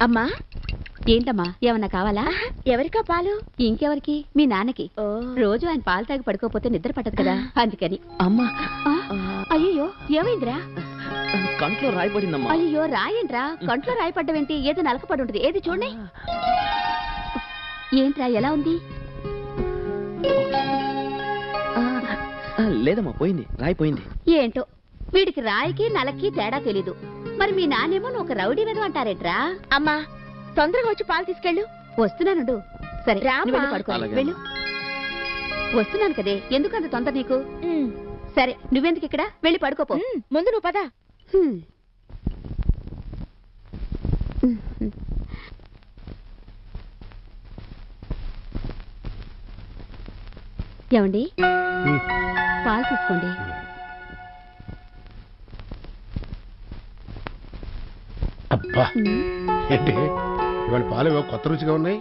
అమ్మా. ఏంటమ్మా, ఏమన్నా కావాలా? ఎవరికా పాలు? ఇంకెవరికి? మీ నాన్నకి. రోజు ఆయన పాలు తాగి పడుకోపోతే నిద్ర పట్టదు కదా, అందుకని. అమ్మా. అయ్యో, ఏమైందిరా? కంట్లో రాయపడిందమ్మా. అయ్యో, రాయంట్రా. కంట్లో రాయపడ్డమేంటి? ఏదో నలకపడి ఉంటుంది. ఏది చూడండి. ఏంట్రా, ఎలా ఉంది? లేదమ్మా, పోయింది, రాయిపోయింది. ఏంటో, వీడికి రాయికి నలకి తేడా తెలీదు. మరి మీ నాన్నేమో నువ్వు ఒక రౌడీ వెధవ అంటారేట్రా? అమ్మా, తొందరగా వచ్చి పాలు తీసుకెళ్ళు. వస్తున్నానుండు. సరే, రామ్మా. పడుకో. వెళ్ళు. వస్తున్నాను కదే, ఎందుకంత తొందర నీకు? సరే, నువ్వెందుకు ఇక్కడ? వెళ్ళి పడుకోపో. ముందు నువ్వు పద. ఏమండి, పాలు తీసుకోండి. అబ్బా, ఏంటి ఇవాళ పాలు కొత్త రుచిగా ఉన్నాయి?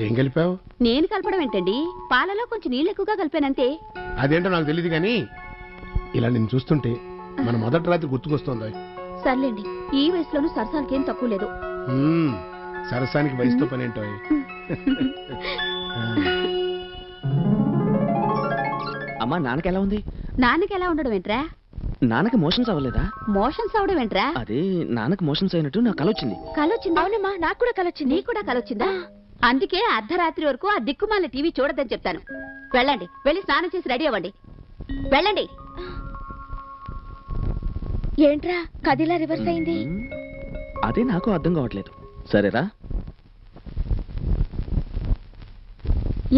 ఏం కలిపావు? నేను కలపడం ఏంటండి, పాలలో కొంచెం నీళ్ళు ఎక్కువగా కలిపానంతే. అదేంటో నాకు తెలియదు కానీ ఇలా నేను చూస్తుంటే మన మొదటి రాత్రి గుర్తుకొస్తోంది. సర్లేండి, ఈ వయసులోనూ సరసాలకేం తక్కువ లేదు. సరసానికి వయసుతో పని ఏంటో. అమ్మా, నాన్నకి ఎలా ఉంది? నాన్నకి ఎలా ఉండడం ఏంట్రా? నాన్నకి మోషన్స్ అవ్వలేదా? మోషన్స్ అవడం ఏంట్రా? అదే, నాన్నకి మోషన్స్ అయినట్టు నాకు కలొచ్చింది. కలొచ్చిందా? అవునమ్మా, నాకు కూడా కలొచ్చింది. నీకు కూడా కలొచ్చిందా? అందుకే అర్ధరాత్రి వరకు ఆ దిక్కుమాల టీవీ చూడద్దని చెప్తాను. వెళ్ళండి, వెళ్ళి స్నానం చేసి రెడీ అవ్వండి. వెళ్ళండి. ఏంట్రా కదిలా రివర్స్ అయింది? అదే నాకు అర్థం కావట్లేదు. సరేరా.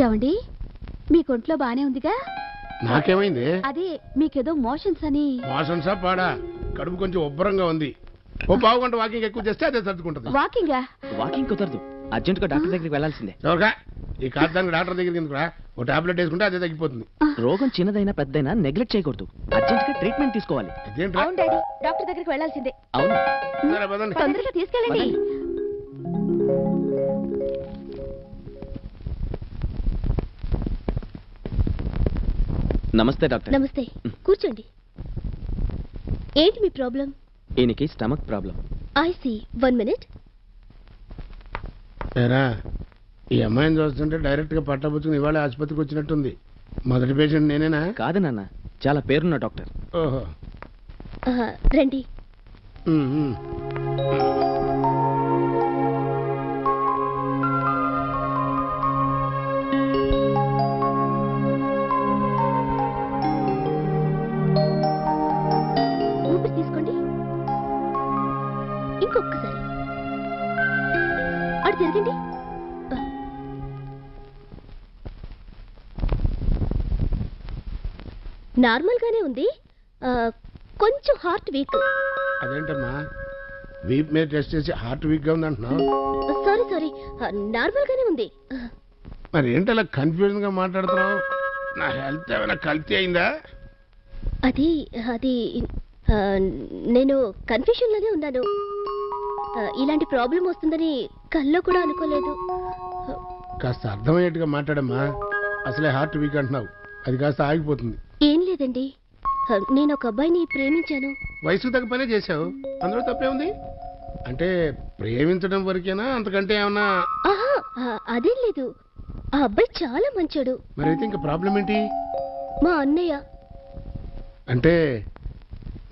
ఏమండి, మీ కొంట్లో బానే ఉందిగా? నాకేమైంది? అదే, మీకేదో మోషన్స్ అని. మోషన్సా పాడా? కడుపు కొంచెం ఉబ్బరంగా ఉంది. ఓ పావు గంట వాకింగ్ ఎక్కువ చేస్తే అదే సర్దుకుంటుంది. వాకింగా? వాకింగ్ కుదరదు, అర్జెంట్ గా డాక్టర్ దగ్గరికి వెళ్లాల్సిందే. ఎవరుగా ఈ కాదానికి డాక్టర్ దగ్గరికి ఎందుకు? ఓ టాబ్లెట్ వేసుకుంటే అదే తగ్గిపోతుంది. రోగం చిన్నదైనా పెద్దదైనా నెగ్లెక్ట్ చేయకూడదు. అర్జెంట్ గా ట్రీట్మెంట్ తీసుకోవాలి. అవును డాడీ, డాక్టర్ దగ్గరికి వెళ్లాల్సిందే. అవును, తొందరగా తీసుకెళ్ళండి. నమస్తే డాక్టర్. నమస్తే, కూర్చోండి. ఏంటి మీ ప్రాబ్లం? ఈయనకి stomach problem. I see, 1 minute. ఈ అమ్మాయిని చూస్తుంటే డైరెక్ట్ గా పట్టబుచ్చుకుని ఇవాళ ఆసుపత్రికి వచ్చినట్టుంది. మొదటి పేషెంట్ నేనేనా? కాదు నాన్న, చాలా పేరున్న డాక్టర్. ఓహో, రండి. ఊపిరి తీసుకోండి. ఇంకొకసారి అటు తిరగండి. నార్మల్ గానే ఉంది, కొంచెం హార్ట్ వీక్. అదేంటమ్మా, వీప్ మీద టెస్ట్ చేసి హార్ట్ వీక్ గా ఉంది అంటున్నావు? సారీ, నార్మల్ గానే ఉంది. మరి ఏంటి అలా కన్ఫ్యూజన్ గా మాట్లాడుతున్నావు? నా హెల్త్ ఏమైనా కల్తీ అయిందా? అది నేను కన్ఫ్యూషన్ లోనే ఉన్నాను. ఇలాంటి ప్రాబ్లం వస్తుందని కల్లో కూడా అనుకోలేదు. కాస్త అర్థమయ్యేట్టుగా మాట్లాడమ్మా. అసలే హార్ట్ వీక్ అంటున్నావు, అది కాస్త ఆగిపోతుంది. ఏం లేదండి, నేను ఒక అబ్బాయిని ప్రేమించాను. వయసుకు తగ్గ పనే చేశావు, అందులో తప్పే ఉంది. అంటే ప్రేమించడం వరకేనా, అంతకంటే ఏమన్నా? అదేం లేదు, ఆ అబ్బాయి చాలా మంచోడు. మరైతే ఇంకా ప్రాబ్లం ఏంటి? మా అన్నయ్య. అంటే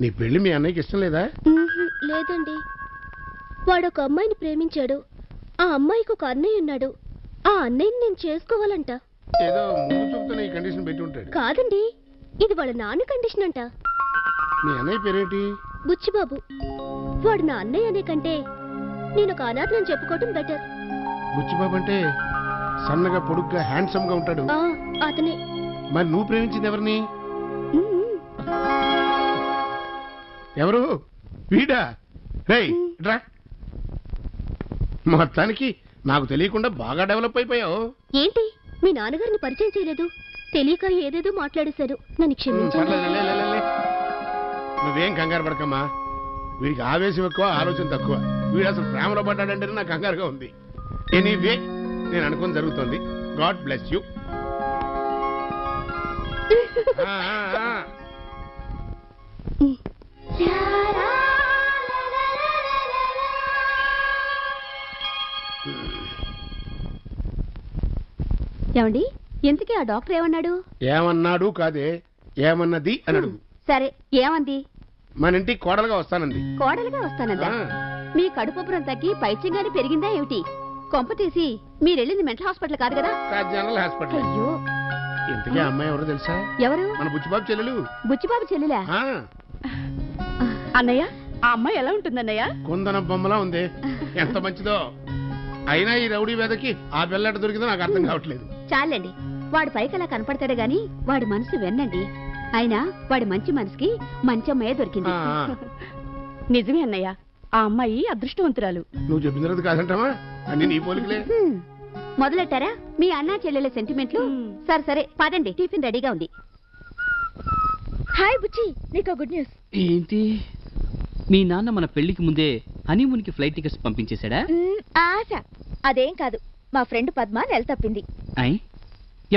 నీ పెళ్లి మీ అన్నయ్యకి ఇష్టం లేదా? లేదండి, వాడు ఒక అమ్మాయిని ప్రేమించాడు. ఆ అమ్మాయికి ఒక అన్నయ్య ఉన్నాడు. ఆ అన్నయ్యని నేను చేసుకోవాలంట. ఏదో ముందు చూపుతూనే ఈ కండిషన్ పెట్టి ఉంటాడు. కాదండి, ఇది వాళ్ళ నాన్న కండిషన్ అంట. మీ అన్నయ్య పేరేంటి? బుచ్చిబాబు. వాడు నా అన్నయ్య అనే కంటే నేను ఒక అనాథనని చెప్పుకోవటం బెటర్. బుచ్చిబాబు అంటే సన్నగా పొడుగ్గా హ్యాండ్సమ్ గా ఉంటాడు. అతనే. మరి నువ్వు ప్రేమించింది ఎవరిని? ఎవరు? వీడా? రా, మొత్తానికి నాకు తెలియకుండా బాగా డెవలప్ అయిపోయావు. ఏంటి, మీ నాన్నగారిని పరిచయం చేయలేదు? తెలియక ఏదేదో మాట్లాడేశారు, నన్ను క్షమించండి. నువ్వేం కంగారు పడకమ్మా. వీడికి ఆవేశం ఎక్కువ, ఆలోచన తక్కువ. వీడు అసలు ప్రేమలో పడ్డాడంటే నాకు కంగారుగా ఉంది. ఎనీవే, నేను అనుకుని జరుగుతుంది. God bless you. ఏమండి ఇంతకీ ఆ డాక్టర్ ఏమన్నాడు? ఏమన్నాడు కాదే, ఏమన్నది అని అడుగు. సరే ఏమంది? మన ఇంటికి కోడలుగా వస్తానంది. కోడలుగా వస్తానందా? ఆ. మీ కడుపుపురం తగ్గి పైచ్యంగానే పెరిగిందా ఏమిటి? కొంప తీసి మీరెళ్ళింది మెంటల్ హాస్పిటల్ కాదు కదా? General hospital. అయ్యో, ఇంతకీ ఆ అమ్మాయి ఎవరో తెలుసా? ఎవరు? మన బుచ్చిబాబు చెల్లెలు. బుచ్చిబాబు చెల్లిలా? ఆ, అన్నయ్య, ఆ అమ్మాయి ఎలా ఉంటుందన్నయ్య? కుందన బొమ్మలా ఉంది. ఎంత మంచిదో. అయినా ఈ రౌడీ వేదకి ఆ పిల్లట దొరికిందో నాకు అర్థం కావట్లేదు. చాలండి, వాడు పైకలా కనపడతాడు గాని వాడి మనసు వెన్నండి. అయినా వాడి మంచి మనసుకి మంచి అమ్మాయే దొరికింది. నిజమే అన్నయ్య, ఆ అమ్మాయి అదృష్టవంతురాలు. నువ్వు చెప్పిన తర్వాత కాదంటావా? అన్ని నీ పోలికలే. మొదలెట్టారా మీ అన్నా చెల్లెల సెంటిమెంట్లు? సరే సరే పదండి, టిఫిన్ రెడీగా ఉంది. హాయ్ బుచ్చి, నీకు గుడ్ న్యూస్. ఏంటి, మీ నాన్న మన పెళ్లికి ముందే హనీమూన్కి ఫ్లైట్ టికెట్స్ పంపించేశాడా? ఆశ అదేం కాదు, మా ఫ్రెండ్ పద్మ నెల తప్పింది. అయ్,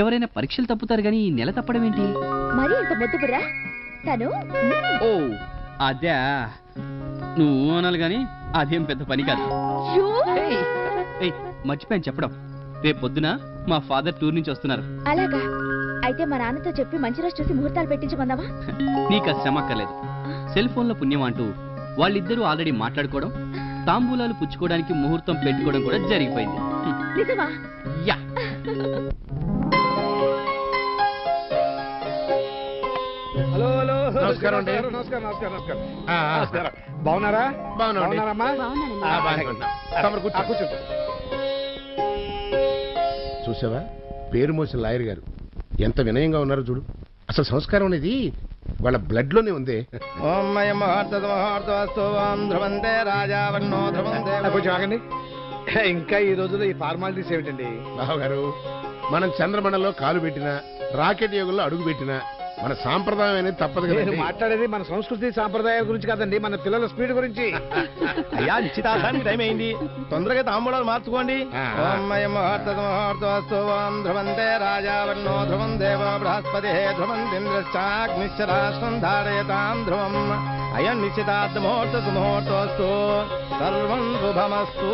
ఎవరైనా పరీక్షలు తప్పుతారు గాని నెల తప్పడం ఏంటి? మరి ఇంత ముద్దుబుర్రా తను. ఓ అదే, నువ్వు అనాలి గాని అదేం పెద్ద పని కాదు. ఏయ్, మర్చిపోయాను చెప్పడం, రేపు పొద్దున మా ఫాదర్ టూర్ నుంచి వస్తున్నారు. అలాగా, అయితే మా నాన్నతో చెప్పి మంచి రోజు చూసి ముహూర్తాలు పెట్టించుకుందామా? నీకు ఆ శ్రమ అక్కర్లేదు. సెల్ ఫోన్ లో పుణ్యం అంటూ వాళ్ళిద్దరూ ఆల్రెడీ మాట్లాడుకోవడం, తాంబూలాలు పుచ్చుకోవడానికి ముహూర్తం పెట్టుకోవడం కూడా జరిగిపోయింది. నిజమా? యా. హలో హలో, నమస్కారం అండి. నమస్కారం నమస్కారం నమస్కారం. ఆ, ఆ. నమస్కారం. బాగున్నారా? బాగున్నామండి. బాగున్నారమ్మా? బాగున్నానండి. ఆ, బాగానే ఉన్నాం. తమరు కూర్చో. కూర్చోండి. చూసావా, పేరు మోసిన లాయర్ గారు ఎంత వినయంగా ఉన్నారో చూడు. అసలు సంస్కారం అనేది వాళ్ళ బ్లడ్ లోనే ఉంది. కొంచెం ఆగండి. ఇంకా ఈ రోజుల్లో ఈ ఫార్మాలిటీస్ ఏమిటండి? బావ గారు, మనం చంద్రమండలంలో కాలు పెట్టినా, రాకెట్ యోగంలో అడుగు పెట్టినా మన సాంప్రదాయం అనేది తప్పదు నేను కదా. మాట్లాడేది మన సంస్కృతి సాంప్రదాయాల గురించి కాదండి, మన పిల్లల స్పీడ్ గురించి. అయ్యా, నిశ్చితార్థానికి టైం అయింది, తొందరగా తాంబూలాలు మార్చుకోండి. ధ్రువంతే రాజావర్ణో ధ్రువం దేవ బృహస్పతి ధ్రువం ఇంద్రశ్చాగ్నిశ్చరాశ్రం ధారయతాం ధ్రువం. అయం నిశ్చితార్థ ముహూర్త సుముహూర్తోస్తు, సర్వం శుభమస్తు.